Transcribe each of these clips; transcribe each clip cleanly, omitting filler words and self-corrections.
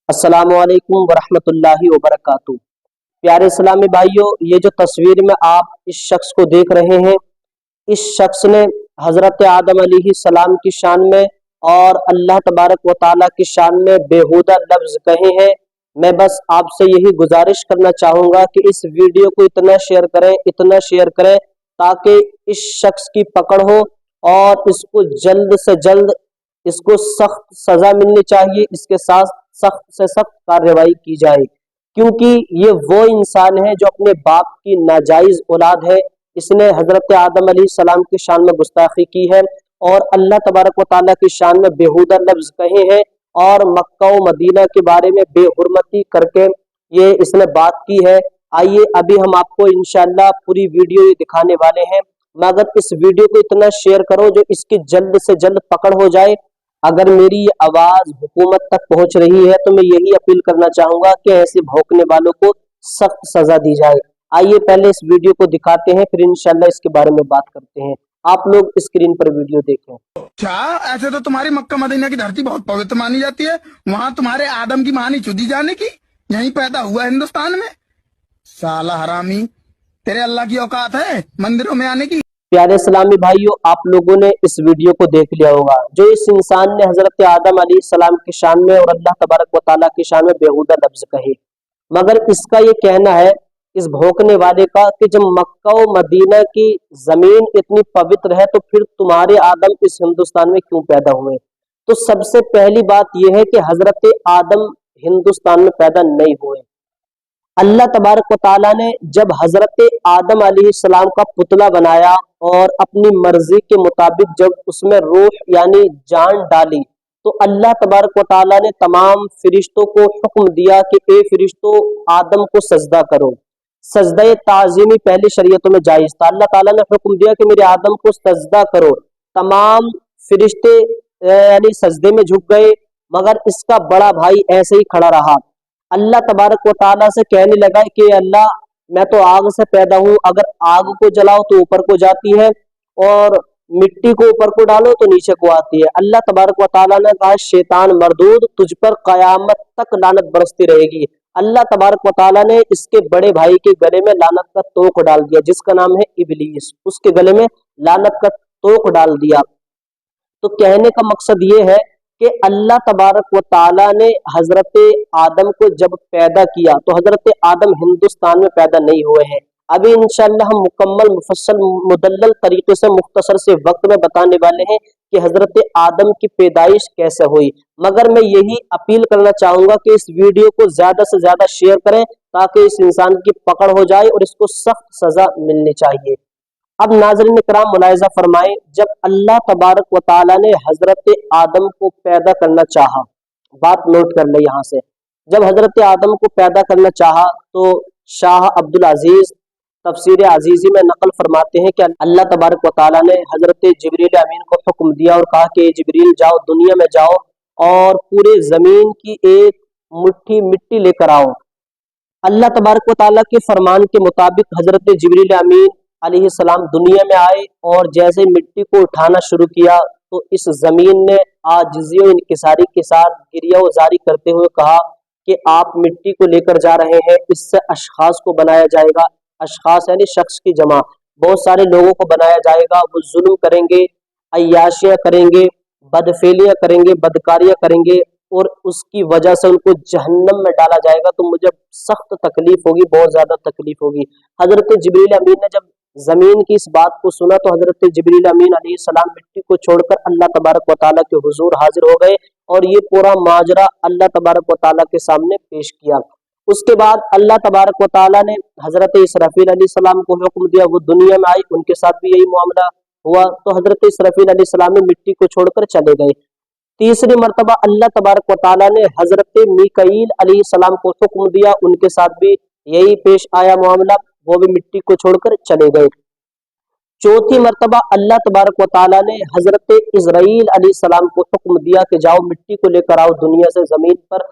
अस्सलाम वालेकुम वरहमतुल्लाहि वबरकातुहू। प्यारे इस्लामी भाइयों, ये जो तस्वीर में आप इस शख्स को देख रहे हैं, इस शख्स ने हजरत आदम अलैहिस्सलाम की शान में और अल्लाह तबारक व ताला की शान में बेहुदा लफ्ज कहे हैं। मैं बस आपसे यही गुजारिश करना चाहूँगा कि इस वीडियो को इतना शेयर करें ताकि इस शख्स की पकड़ हो और इसको जल्द से जल्द इसको सख्त सजा मिलनी चाहिए। इसके साथ सख्त से सख्त कार्रवाई की जाए, क्योंकि ये वो इंसान है जो अपने बाप की नाजायज औलाद है। इसने हजरत आदम अलैहिस्सलाम की शान में गुस्ताखी की है और अल्लाह तबारक व ताला की शान में बेहुदा लफ्ज कहे हैं और मक्का व मदीना के बारे में बेहुरमती करके ये इसने बात की है। आइए अभी हम आपको इंशाअल्लाह पूरी वीडियो ये दिखाने वाले हैं, मगर इस वीडियो को इतना शेयर करो जो इसकी जल्द से जल्द पकड़ हो जाए। अगर मेरी ये आवाज हुकूमत तक पहुंच रही है तो मैं यही अपील करना चाहूंगा कि ऐसे भौंकने वालों को सख्त सजा दी जाए। आइए पहले इस वीडियो को दिखाते हैं, फिर इंशाल्लाह इसके बारे में बात करते हैं। आप लोग स्क्रीन पर वीडियो देखें। क्या ऐसे तो तुम्हारी मक्का मदीना की धरती बहुत पवित्र मानी जाती है। वहां तुम्हारे आदम की मानी चुदी जाने की, यहीं पैदा हुआ हिंदुस्तान में। साला हरामी, तेरे अल्लाह की औकात है मंदिरों में आने की। प्यारे इस्लामी भाइयों, आप लोगों ने इस वीडियो को देख लिया होगा। जो इस इंसान ने हजरत आदम अलैहिस्सलाम की शान में और अल्लाह तबारक व ताला की शान में बेहुदा लफ्ज कहे, मगर इसका ये कहना है इस भौंकने वाले का कि जब मक्का व मदीना की जमीन इतनी पवित्र है तो फिर तुम्हारे आदम इस हिंदुस्तान में क्यों पैदा हुए। तो सबसे पहली बात यह है कि हजरत आदम हिंदुस्तान में पैदा नहीं हुए। अल्लाह तबारक व ताला ने जब हजरत आदम अलैहिस्सलाम का पुतला बनाया और अपनी मर्जी के मुताबिक जब उसमें रूह यानी जान डाली, तो अल्लाह तबारक व ताला ने तमाम फरिश्तों को हुक्म दिया कि ए फरिश्तों, आदम को सजदा करो। सजदा ताज़ीमी पहली शरीयतों में जायज था। अल्लाह ताला ने हुक्म दिया कि मेरे आदम को सजदा करो। तमाम फरिश्ते यानी सजदे में झुक गए, मगर इसका बड़ा भाई ऐसे ही खड़ा रहा। अल्लाह तबारक व ताला से कहने लगा कि अल्लाह, मैं तो आग से पैदा हूँ, अगर आग को जलाओ तो ऊपर को जाती है और मिट्टी को ऊपर को डालो तो नीचे को आती है। अल्लाह तबारक व ताला ने कहा, शैतान मरदूद, तुझ पर कयामत तक लानत बरसती रहेगी। अल्लाह तबारक व ताला ने इसके बड़े भाई के गले में लानत का तोक डाल दिया, जिसका नाम है इबलीस। उसके गले में लानत का तोक डाल दिया। तो कहने का मकसद ये है कि अल्लाह तबारक व ताला ने हजरत आदम को जब पैदा किया तो हजरत आदम हिंदुस्तान में पैदा नहीं हुए हैं। अभी इंशाअल्लाह हम मुकम्मल मुफस्सल मुदल्लल तरीके से मुख्तसर से वक्त में बताने वाले हैं कि हजरत आदम की पैदाइश कैसे हुई। मगर मैं यही अपील करना चाहूंगा कि इस वीडियो को ज्यादा से ज्यादा शेयर करें ताकि इस इंसान की पकड़ हो जाए और इसको सख्त सजा मिलनी चाहिए। अब नाज़रीन किराम मुलाहिज़ा फरमाएं, जब अल्लाह तबारक व ताला ने हजरत आदम को पैदा करना चाहा, बात नोट कर ले यहाँ से, जब हजरत आदम को पैदा करना चाहा तो शाह अब्दुल अजीज तफसीर अजीजी में नकल फरमाते हैं कि अल्लाह तबारक व ताला ने हजरत जिब्रील अमीन को हुक्म दिया और कहा कि जिब्रील जाओ, दुनिया में जाओ और पूरे जमीन की एक मुट्ठी मिट्टी लेकर आओ। अल्लाह तबारक व ताला के फरमान के मुताबिक हजरत जिब्रील अमीन अलैहिस्सलाम दुनिया में आए और जैसे मिट्टी को उठाना शुरू किया तो इस जमीन ने आजिज़ी और इनकिसारी के साथ गिरिया जारी करते हुए कहा कि आप मिट्टी को लेकर जा रहे हैं, इससे अशखास को बनाया जाएगा। अशखास यानी शख्स की जमा, बहुत सारे लोगों को बनाया जाएगा। वो जुल्म करेंगे, अय्याशियाँ करेंगे, बदफेलियाँ करेंगे, बदकारियाँ करेंगे और उसकी वजह से उनको जहन्नम में डाला जाएगा। तो मुझे सख्त तकलीफ होगी, बहुत ज्यादा तकलीफ होगी। हजरत जिब्रील अमीन ने जब जमीन की इस बात को सुना तो हजरत जिब्रील अमीन अलैहिस्सलाम मिट्टी को छोड़कर अल्लाह तबारक व ताला के हुजूर हाजिर हो गए और ये पूरा माजरा अल्लाह तबारक व ताला के सामने पेश किया। उसके बाद अल्लाह तबारक व ताला ने हजरत इसराफील अलैहिस्सलाम को हुक्म दिया, वो दुनिया में आई, उनके साथ भी यही मामला हुआ। तो हजरत इसराफील अलैहिस्सलाम मिट्टी को छोड़कर चले गए। तीसरी मर्तबा अल्लाह तबारक व ताला ने हजरत मीकाईल अलैहिस्सलाम को हुक्म दिया, उनके साथ भी यही पेश आया मामला, वो भी मिट्टी को छोड़कर चले गए। चौथी मर्तबा अल्लाह तबारक व ताला ने हजरत इजराइल अलैहिस्सलाम को हुक्म दिया कि जाओ मिट्टी को लेकर आओ दुनिया से जमीन पर।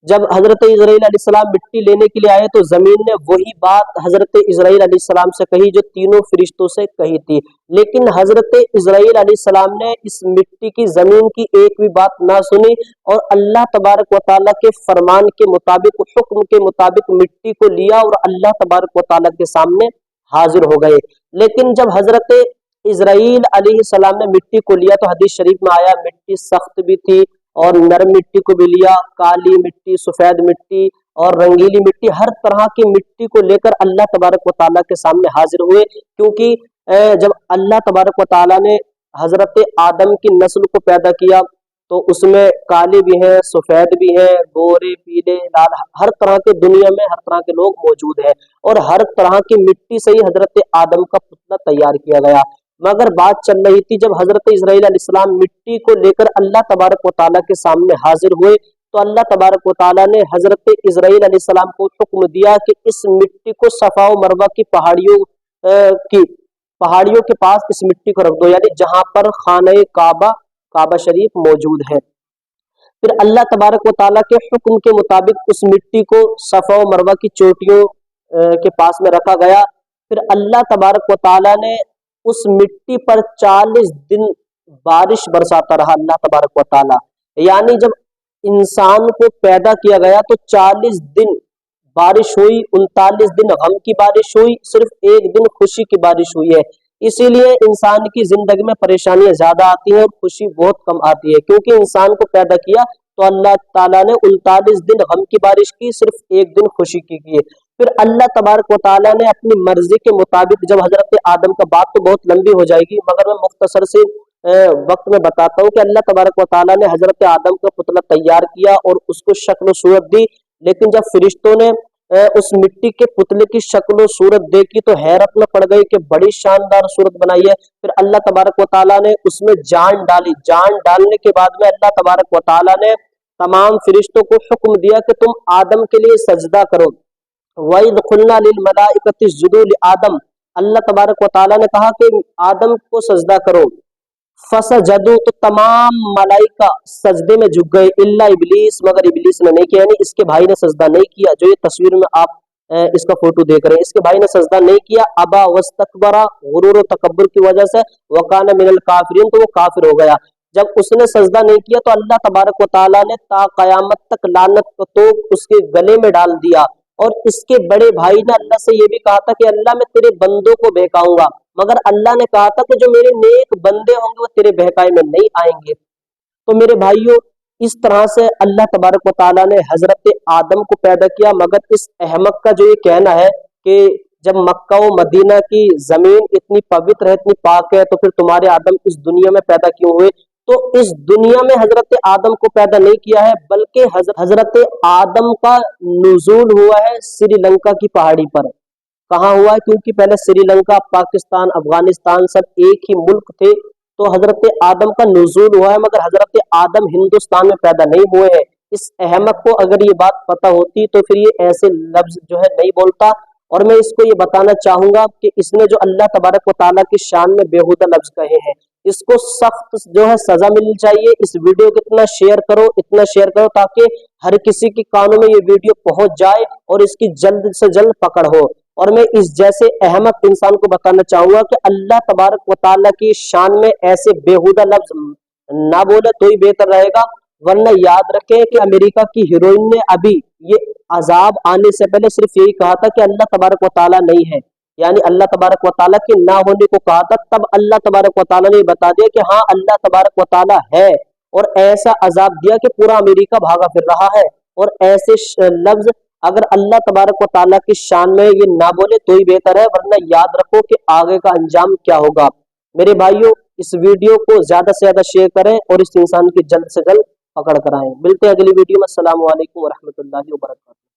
जब हजरत इजराइल अलैहिस्सलाम मिट्टी लेने के लिए आए तो जमीन ने वही बात हजरत इजराइल अलैहिस्सलाम से कही जो तीनों फरिश्तों से कही थी, लेकिन हजरत इजराइल अलैहिस्सलाम ने इस मिट्टी की जमीन की एक भी बात ना सुनी और अल्लाह तबारक व तआला के फरमान के मुताबिक, हुक्म के मुताबिक मिट्टी को लिया और अल्लाह तबारक व तआला के सामने हाजिर हो गए। लेकिन जब हजरत इजराइल अलैहिस्सलाम ने मिट्टी को लिया तो हदीस शरीफ में आया मिट्टी सख्त भी थी और नरम मिट्टी को भी लिया, काली मिट्टी, सफेद मिट्टी और रंगीली मिट्टी, हर तरह की मिट्टी को लेकर अल्लाह तबारक व तआला के सामने हाजिर हुए। क्योंकि जब अल्लाह तबारक व तआला ने हजरत आदम की नस्ल को पैदा किया तो उसमें काले भी हैं, सफेद भी हैं, गोरे, पीले, लाल, हर तरह के दुनिया में हर तरह के लोग मौजूद हैं और हर तरह की मिट्टी से ही हजरत आदम का पुतला तैयार किया गया। मगर बात चल रही थी जब हजरत इजराइल अलैहिस्सलाम मिट्टी को लेकर अल्लाह तबारक व तआला के सामने हाजिर हुए तो अल्लाह तबारक व तआला ने हजरत इजराइल अलैहिस्सलाम को हुक्म दिया कि इस मिट्टी को सफा व मरवा की पहाड़ियों के पास इस मिट्टी को रख दो, यानी जहां पर खाने काबा शरीफ मौजूद है। फिर अल्लाह तबारक व तआला के हुक्म के मुताबिक उस मिट्टी को सफा व मरवा की चोटियों के पास में रखा गया। फिर अल्लाह तबारक व तआला ने उस मिट्टी पर 40 दिन बारिश बरसाता रहा अल्लाह तबारक व तआला। यानी जब इंसान को पैदा किया गया तो 40 दिन बारिश हुई, 39 दिन गम की बारिश हुई, सिर्फ एक दिन खुशी की बारिश हुई है। इसीलिए इंसान की जिंदगी में परेशानियां ज्यादा आती हैं और खुशी बहुत कम आती है, क्योंकि इंसान को पैदा किया तो अल्लाह ताला ने 39 दिन गम की बारिश की, सिर्फ एक दिन खुशी की। फिर अल्लाह तबारक व तआला ने अपनी मर्जी के मुताबिक जब हजरत आदम का बात तो बहुत लंबी हो जाएगी मगर मैं मुख्तसर से वक्त में बताता हूँ कि अल्लाह तबारक व तआला ने हजरत आदम का पुतला तैयार किया और उसको शक्ल सूरत दी। लेकिन जब फरिश्तों ने उस मिट्टी के पुतले की शक्ल सूरत देखी तो हैरत में पड़ गई कि बड़ी शानदार सूरत बनाई है। फिर अल्लाह तबारक व तआला ने उसमें जान डाली। जान डालने के बाद में अल्लाह तबारक व तआला ने तमाम फरिश्तों को हुक्म दिया कि तुम आदम के लिए सजदा करो। वइद कुल्ना लिल मलाइकति इसजुदू लि आदम, अल्लाह तबारक व तआला ने कहा कि आदम को सजदा करो। फसजदू, तो तमाम मलाइका सजदे में झुक गए, इल्ला इबलीस, मगर इबलीस ने नहीं किया, यानी इसके भाई ने सजदा नहीं किया। जो ये तस्वीर में आप इसका फोटो देख रहे हैं, इसके भाई ने सजदा नहीं किया। अबा वस्तकबरा, गुरूर और तकब्बुर की वजह से, वकाना मिनल काफिरीन, तो वो काफिर हो गया। जब उसने सजदा नहीं किया तो अल्लाह तबारक व तआला ने ता कयामत तक लानत को तो उसके गले में डाल दिया। और इसके बड़े भाई ने अल्लाह से ये भी कहा था कि अल्लाह मैं तेरे बंदों को बहकाऊंगा, मगर अल्लाह ने कहा था कि जो मेरे नेक बंदे होंगे वो तेरे बहकाए में नहीं आएंगे। तो मेरे भाइयों, इस तरह से अल्लाह तबारक व तआला ने हजरत आदम को पैदा किया। मगर इस अहमक का जो ये कहना है कि जब मक्का व मदीना की जमीन इतनी पवित्र है, इतनी पाक है, तो फिर तुम्हारे आदम इस दुनिया में पैदा क्यों हुए? तो इस दुनिया में हजरत आदम को पैदा नहीं किया है, बल्कि हजरत आदम का नुज़ूल हुआ है श्रीलंका की पहाड़ी पर। कहाँ हुआ है? क्योंकि पहले श्रीलंका, पाकिस्तान, अफगानिस्तान सब एक ही मुल्क थे, तो हजरत आदम का नुज़ूल हुआ है, मगर हजरत आदम हिंदुस्तान में पैदा नहीं हुए हैं। इस अहमक को अगर ये बात पता होती तो फिर ये ऐसे लफ्ज जो है नहीं बोलता। और मैं इसको ये बताना चाहूंगा कि इसने जो अल्लाह तबारक व तआला की शान में बेहुदा लफ्ज कहे हैं, इसको सख्त जो है सजा मिलनी चाहिए। इस वीडियो को इतना शेयर करो ताकि हर किसी के कानों में ये वीडियो पहुंच जाए और इसकी जल्द से जल्द पकड़ हो। और मैं इस जैसे अहमक इंसान को बताना चाहूंगा कि अल्लाह तबारक व तआला की शान में ऐसे बेहुदा लफ्ज ना बोले तो ही बेहतर रहेगा। वरना याद रखें कि अमेरिका की हीरोइन ने अभी ये अजाब आने से पहले सिर्फ यही कहा था कि अल्लाह तबारक व तआला नहीं है, यानी अल्लाह तबारक व तआला के ना होने को कहा था। तब अल्लाह तबारक व तआला ने बता दिया कि हाँ अल्लाह तबारक व तआला है, और ऐसा अजाब दिया कि पूरा अमेरिका भागा फिर रहा है। और ऐसे लफ्ज अगर अल्लाह तबारक व तआला की शान में ये ना बोले तो ही बेहतर है, वरना याद रखो कि आगे का अंजाम क्या होगा। मेरे भाइयों, इस वीडियो को ज्यादा से ज्यादा शेयर करें और इस इंसान की जल्द से जल्द पकड़ कराएं। मिलते हैं अगली वीडियो में। अस्सलामु अलैकुम व रहमतुल्लाहि व बरकातहू।